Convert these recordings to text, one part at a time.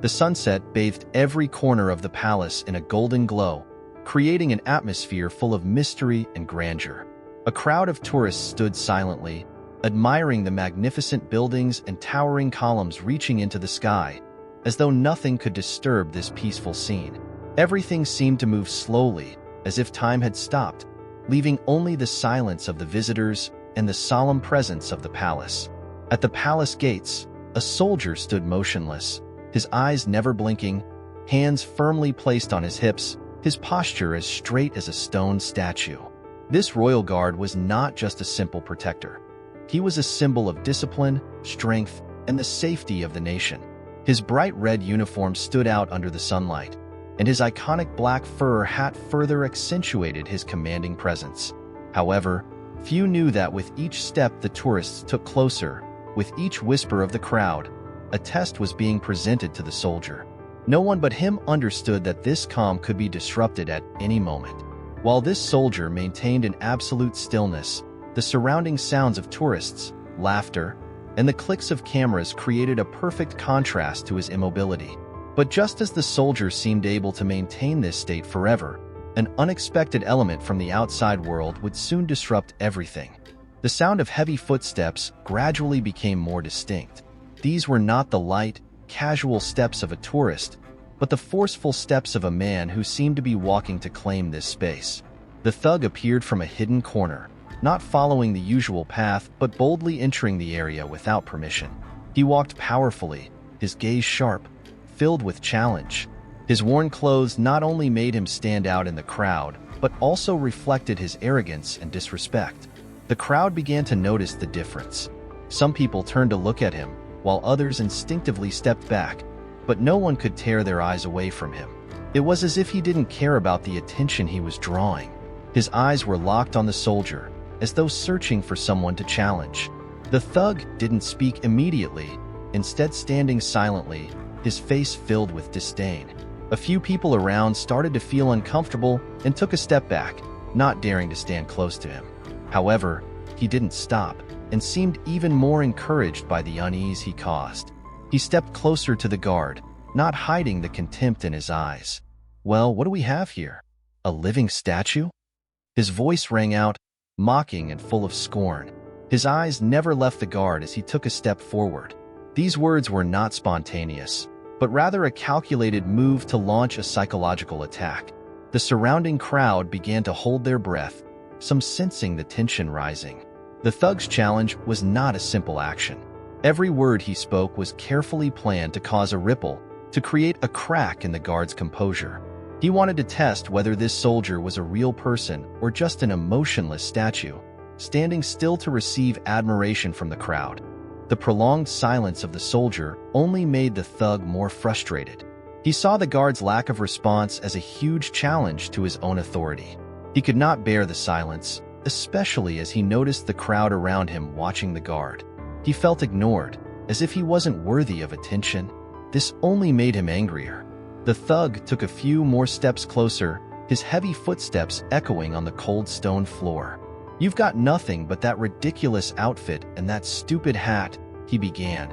The sunset bathed every corner of the palace in a golden glow, creating an atmosphere full of mystery and grandeur. A crowd of tourists stood silently, admiring the magnificent buildings and towering columns reaching into the sky, as though nothing could disturb this peaceful scene. Everything seemed to move slowly, as if time had stopped, leaving only the silence of the visitors and the solemn presence of the palace. At the palace gates, a soldier stood motionless, his eyes never blinking, hands firmly placed on his hips, his posture as straight as a stone statue. This royal guard was not just a simple protector. He was a symbol of discipline, strength, and the safety of the nation. His bright red uniform stood out under the sunlight, and his iconic black fur hat further accentuated his commanding presence. However, few knew that with each step the tourists took closer, with each whisper of the crowd, a test was being presented to the soldier. No one but him understood that this calm could be disrupted at any moment. While this soldier maintained an absolute stillness, the surrounding sounds of tourists, laughter, and the clicks of cameras created a perfect contrast to his immobility. But just as the soldier seemed able to maintain this state forever, an unexpected element from the outside world would soon disrupt everything. The sound of heavy footsteps gradually became more distinct. These were not the light, casual steps of a tourist, but the forceful steps of a man who seemed to be walking to claim this space. The thug appeared from a hidden corner, not following the usual path, but boldly entering the area without permission. He walked powerfully, his gaze sharp, filled with challenge. His worn clothes not only made him stand out in the crowd, but also reflected his arrogance and disrespect. The crowd began to notice the difference. Some people turned to look at him, while others instinctively stepped back, but no one could tear their eyes away from him. It was as if he didn't care about the attention he was drawing. His eyes were locked on the soldier, as though searching for someone to challenge. The thug didn't speak immediately, instead standing silently, his face filled with disdain. A few people around started to feel uncomfortable and took a step back, not daring to stand close to him. However, he didn't stop, and seemed even more encouraged by the unease he caused. He stepped closer to the guard, not hiding the contempt in his eyes. "Well, what do we have here? A living statue?" His voice rang out, mocking and full of scorn. His eyes never left the guard as he took a step forward. These words were not spontaneous, but rather a calculated move to launch a psychological attack. The surrounding crowd began to hold their breath, some sensing the tension rising. The thug's challenge was not a simple action. Every word he spoke was carefully planned to cause a ripple, to create a crack in the guard's composure. He wanted to test whether this soldier was a real person or just an emotionless statue, standing still to receive admiration from the crowd. The prolonged silence of the soldier only made the thug more frustrated. He saw the guard's lack of response as a huge challenge to his own authority. He could not bear the silence, especially as he noticed the crowd around him watching the guard. He felt ignored, as if he wasn't worthy of attention. This only made him angrier. The thug took a few more steps closer, his heavy footsteps echoing on the cold stone floor. "You've got nothing but that ridiculous outfit and that stupid hat," he began,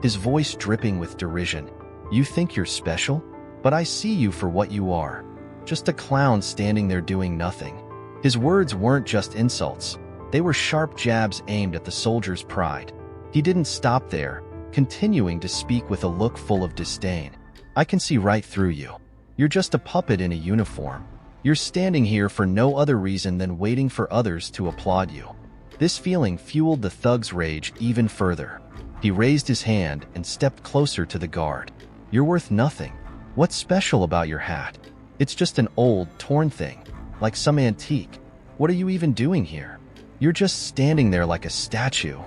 his voice dripping with derision. "You think you're special? But I see you for what you are. Just a clown standing there doing nothing." His words weren't just insults. They were sharp jabs aimed at the soldier's pride. He didn't stop there, continuing to speak with a look full of disdain. "I can see right through you. You're just a puppet in a uniform. You're standing here for no other reason than waiting for others to applaud you." This feeling fueled the thug's rage even further. He raised his hand and stepped closer to the guard. "You're worth nothing. What's special about your hat? It's just an old, torn thing, like some antique. What are you even doing here? You're just standing there like a statue,"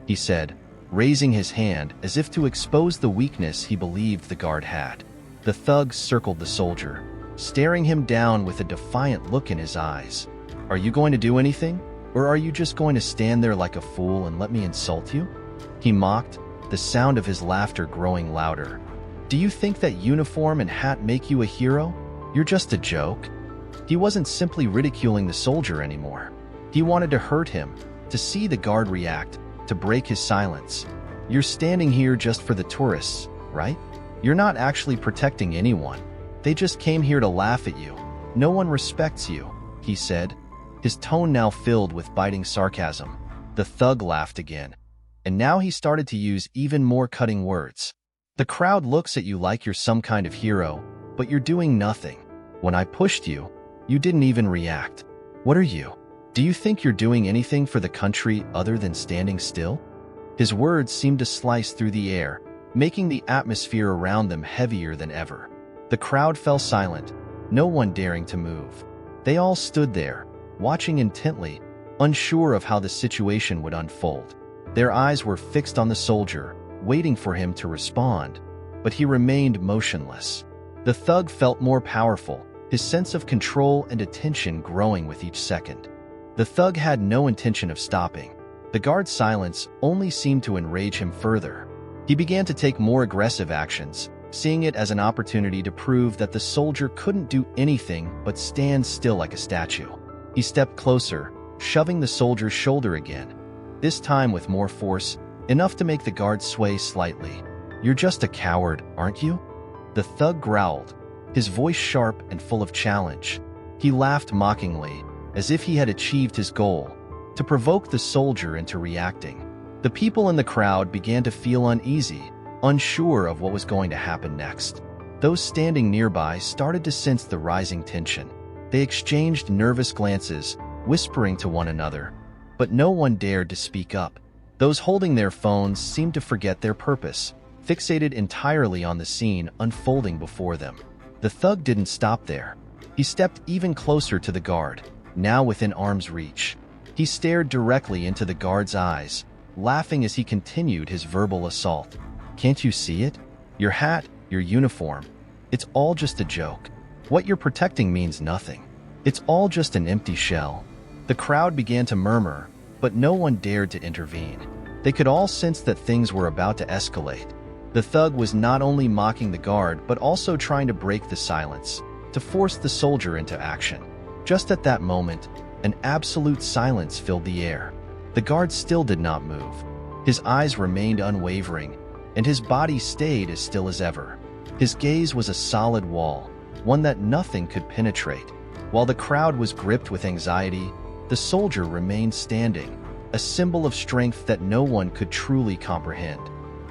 he said, raising his hand as if to expose the weakness he believed the guard had. The thug circled the soldier, staring him down with a defiant look in his eyes. "Are you going to do anything? Or are you just going to stand there like a fool and let me insult you?" He mocked, the sound of his laughter growing louder. "Do you think that uniform and hat make you a hero? You're just a joke." He wasn't simply ridiculing the soldier anymore. He wanted to hurt him, to see the guard react, to break his silence. "You're standing here just for the tourists, right? You're not actually protecting anyone. They just came here to laugh at you. No one respects you," he said, his tone now filled with biting sarcasm. The thug laughed again, and now he started to use even more cutting words. "The crowd looks at you like you're some kind of hero, but you're doing nothing. When I pushed you, you didn't even react. What are you? Do you think you're doing anything for the country other than standing still?" His words seemed to slice through the air, making the atmosphere around them heavier than ever. The crowd fell silent, no one daring to move. They all stood there, watching intently, unsure of how the situation would unfold. Their eyes were fixed on the soldier, waiting for him to respond, but he remained motionless. The thug felt more powerful, his sense of control and attention growing with each second. The thug had no intention of stopping. The guard's silence only seemed to enrage him further. He began to take more aggressive actions, seeing it as an opportunity to prove that the soldier couldn't do anything but stand still like a statue. He stepped closer, shoving the soldier's shoulder again, this time with more force, enough to make the guard sway slightly. "You're just a coward, aren't you?" The thug growled, his voice sharp and full of challenge. He laughed mockingly, as if he had achieved his goal, to provoke the soldier into reacting. The people in the crowd began to feel uneasy, unsure of what was going to happen next. Those standing nearby started to sense the rising tension. They exchanged nervous glances, whispering to one another, but no one dared to speak up. Those holding their phones seemed to forget their purpose, fixated entirely on the scene unfolding before them. The thug didn't stop there. He stepped even closer to the guard, now within arm's reach. He stared directly into the guard's eyes, laughing as he continued his verbal assault. "Can't you see it? Your hat, your uniform. It's all just a joke. What you're protecting means nothing. It's all just an empty shell." The crowd began to murmur, but no one dared to intervene. They could all sense that things were about to escalate. The thug was not only mocking the guard, but also trying to break the silence, to force the soldier into action. Just at that moment, an absolute silence filled the air. The guard still did not move. His eyes remained unwavering, and his body stayed as still as ever. His gaze was a solid wall, one that nothing could penetrate. While the crowd was gripped with anxiety, the soldier remained standing, a symbol of strength that no one could truly comprehend.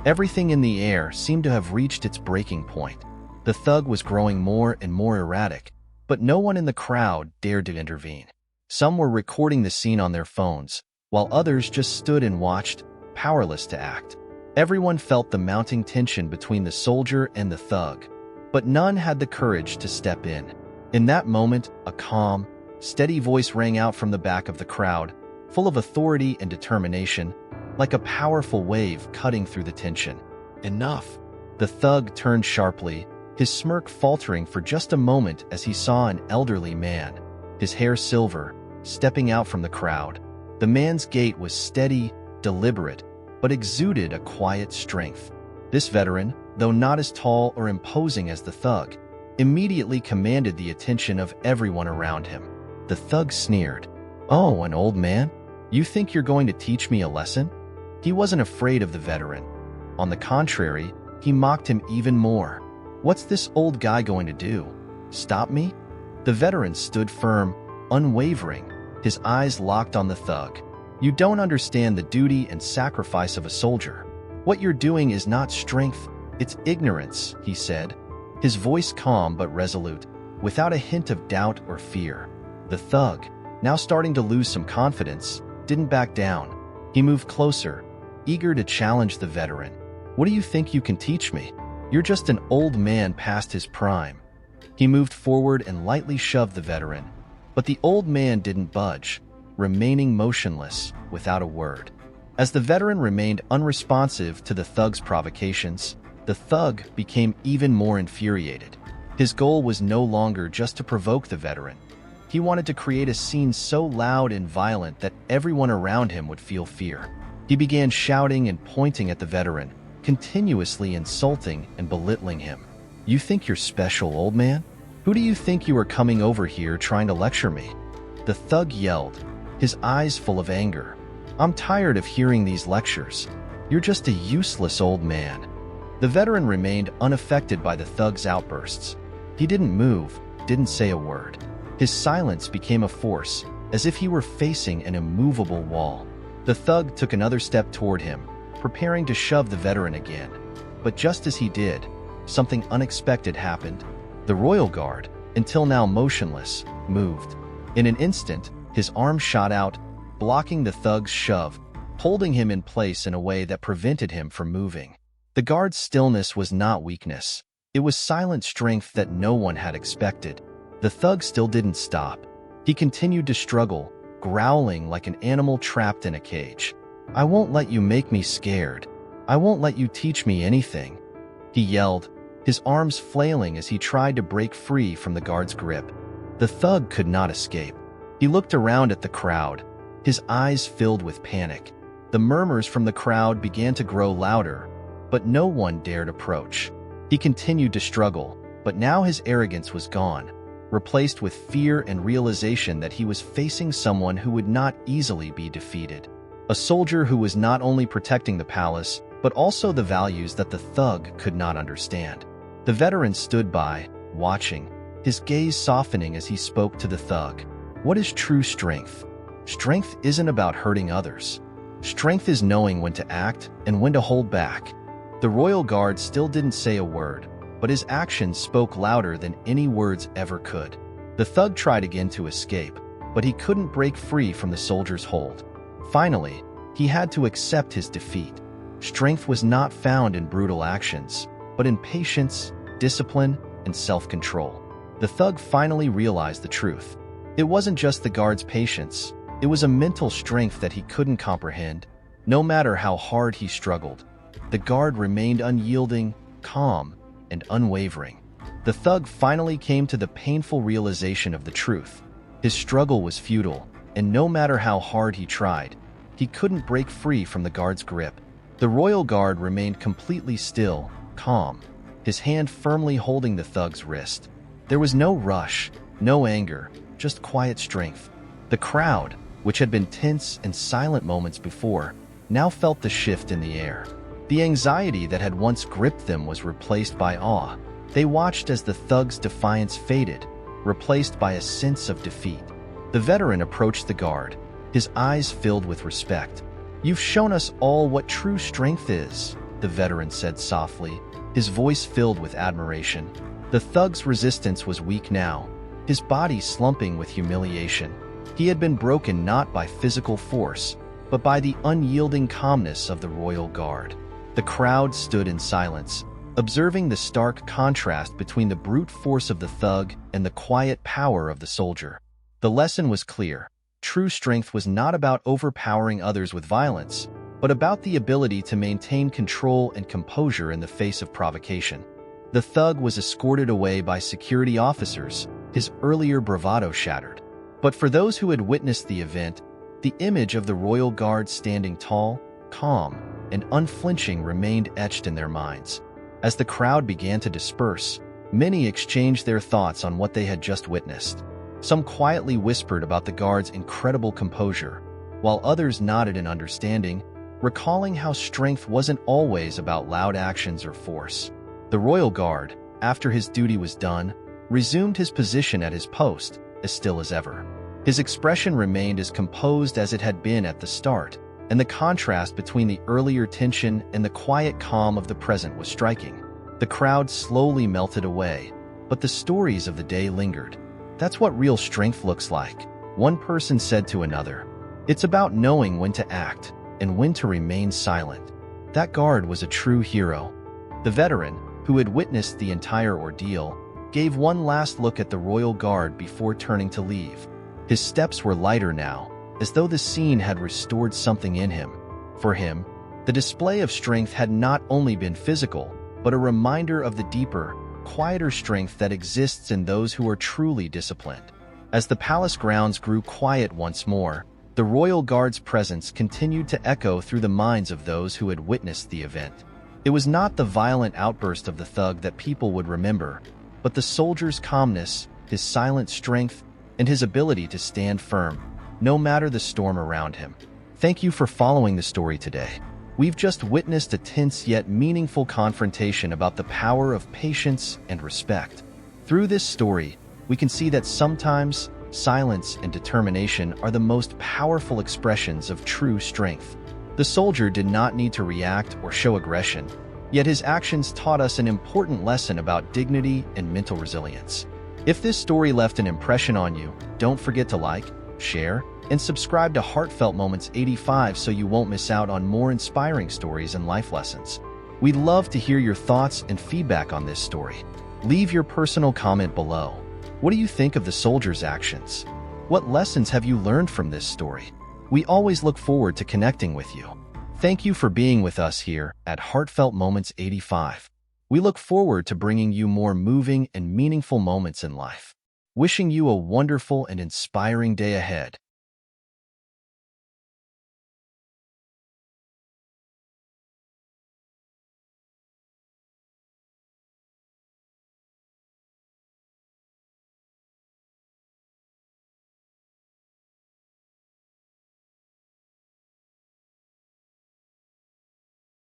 Everything in the air seemed to have reached its breaking point. The thug was growing more and more erratic, but no one in the crowd dared to intervene. Some were recording the scene on their phones, while others just stood and watched, powerless to act. Everyone felt the mounting tension between the soldier and the thug, but none had the courage to step in. In that moment, a calm, steady voice rang out from the back of the crowd, full of authority and determination, like a powerful wave cutting through the tension. "Enough!" The thug turned sharply, his smirk faltering for just a moment as he saw an elderly man, his hair silver, stepping out from the crowd. The man's gait was steady, deliberate, but exuded a quiet strength. This veteran, though not as tall or imposing as the thug, immediately commanded the attention of everyone around him. The thug sneered. "Oh, an old man? You think you're going to teach me a lesson?" He wasn't afraid of the veteran. On the contrary, he mocked him even more. "What's this old guy going to do? Stop me?" The veteran stood firm, unwavering, his eyes locked on the thug. "You don't understand the duty and sacrifice of a soldier. What you're doing is not strength, it's ignorance," he said, his voice calm but resolute, without a hint of doubt or fear. The thug, now starting to lose some confidence, didn't back down. He moved closer, eager to challenge the veteran. "What do you think you can teach me? You're just an old man past his prime." He moved forward and lightly shoved the veteran, but the old man didn't budge, remaining motionless, without a word. As the veteran remained unresponsive to the thug's provocations, the thug became even more infuriated. His goal was no longer just to provoke the veteran. He wanted to create a scene so loud and violent that everyone around him would feel fear. He began shouting and pointing at the veteran, continuously insulting and belittling him. "You think you're special, old man? Who do you think you are coming over here trying to lecture me?" The thug yelled, his eyes full of anger. "I'm tired of hearing these lectures. You're just a useless old man." The veteran remained unaffected by the thug's outbursts. He didn't move, didn't say a word. His silence became a force, as if he were facing an immovable wall. The thug took another step toward him, preparing to shove the veteran again. But just as he did, something unexpected happened. The royal guard, until now motionless, moved. In an instant, his arm shot out, blocking the thug's shove, holding him in place in a way that prevented him from moving. The guard's stillness was not weakness. It was silent strength that no one had expected. The thug still didn't stop. He continued to struggle, growling like an animal trapped in a cage. "I won't let you make me scared. I won't let you teach me anything," he yelled, his arms flailing as he tried to break free from the guard's grip. The thug could not escape. He looked around at the crowd, his eyes filled with panic. The murmurs from the crowd began to grow louder, but no one dared approach. He continued to struggle, but now his arrogance was gone, replaced with fear and realization that he was facing someone who would not easily be defeated. A soldier who was not only protecting the palace, but also the values that the thug could not understand. The veteran stood by, watching, his gaze softening as he spoke to the thug. "What is true strength? Strength isn't about hurting others. Strength is knowing when to act and when to hold back." The royal guard still didn't say a word, but his actions spoke louder than any words ever could. The thug tried again to escape, but he couldn't break free from the soldier's hold. Finally, he had to accept his defeat. Strength was not found in brutal actions, but in patience, discipline, and self-control. The thug finally realized the truth. It wasn't just the guard's patience, it was a mental strength that he couldn't comprehend. No matter how hard he struggled, the guard remained unyielding, calm, and unwavering. The thug finally came to the painful realization of the truth. His struggle was futile, and no matter how hard he tried, he couldn't break free from the guard's grip. The royal guard remained completely still, calm, his hand firmly holding the thug's wrist. There was no rush, no anger, just quiet strength. The crowd, which had been tense and silent moments before, now felt the shift in the air. The anxiety that had once gripped them was replaced by awe. They watched as the thug's defiance faded, replaced by a sense of defeat. The veteran approached the guard, his eyes filled with respect. "You've shown us all what true strength is," the veteran said softly, his voice filled with admiration. The thug's resistance was weak now, his body slumping with humiliation. He had been broken not by physical force, but by the unyielding calmness of the royal guard. The crowd stood in silence, observing the stark contrast between the brute force of the thug and the quiet power of the soldier. The lesson was clear. True strength was not about overpowering others with violence, but about the ability to maintain control and composure in the face of provocation. The thug was escorted away by security officers, his earlier bravado shattered. But for those who had witnessed the event, the image of the royal guard standing tall, calm, and unflinching remained etched in their minds. As the crowd began to disperse, many exchanged their thoughts on what they had just witnessed. Some quietly whispered about the guard's incredible composure, while others nodded in understanding, recalling how strength wasn't always about loud actions or force. The royal guard, after his duty was done, resumed his position at his post, as still as ever. His expression remained as composed as it had been at the start, and the contrast between the earlier tension and the quiet calm of the present was striking. The crowd slowly melted away, but the stories of the day lingered. "That's what real strength looks like," one person said to another. "It's about knowing when to act and when to remain silent." That guard was a true hero. The veteran, who had witnessed the entire ordeal, gave one last look at the royal guard before turning to leave. His steps were lighter now, as though the scene had restored something in him. For him, the display of strength had not only been physical, but a reminder of the deeper, quieter strength that exists in those who are truly disciplined. As the palace grounds grew quiet once more, the royal guard's presence continued to echo through the minds of those who had witnessed the event. It was not the violent outburst of the thug that people would remember, but the soldier's calmness, his silent strength, and his ability to stand firm, no matter the storm around him. Thank you for following the story today. We've just witnessed a tense yet meaningful confrontation about the power of patience and respect. Through this story, we can see that sometimes silence and determination are the most powerful expressions of true strength. The soldier did not need to react or show aggression, yet his actions taught us an important lesson about dignity and mental resilience. If this story left an impression on you, don't forget to like, share, and subscribe to Heartfelt Moments 85 so you won't miss out on more inspiring stories and life lessons. We'd love to hear your thoughts and feedback on this story. Leave your personal comment below. What do you think of the soldier's actions? What lessons have you learned from this story? We always look forward to connecting with you. Thank you for being with us here at Heartfelt Moments 85. We look forward to bringing you more moving and meaningful moments in life. Wishing you a wonderful and inspiring day ahead.